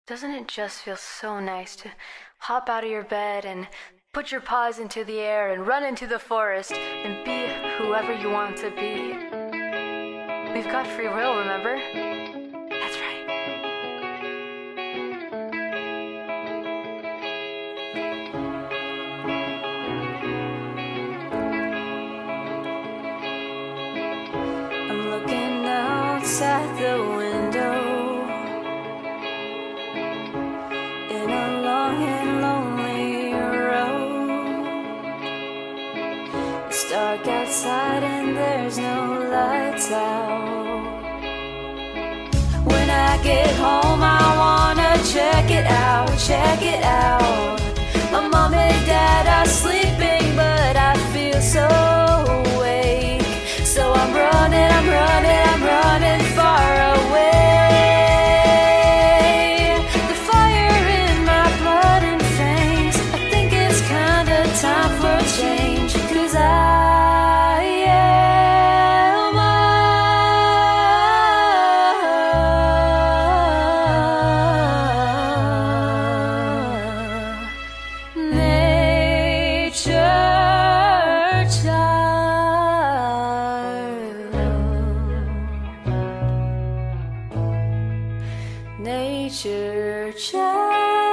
Doesn't it just feel so nice to hop out of your bed and put your paws into the air and run into the forest and be whoever you want to be? We've got free will, remember? That's right. I'm looking outside the window in a long and lonely road. It's dark outside and there's no lights out. When I get home I wanna check it out, check it out. My mom and dad are sleeping but I feel so awake. So I'm running, I'm running, I'm running far away. The fire in my blood inflames. I think it's kinda time for a change. 'Cause I am a nature child. Nature child.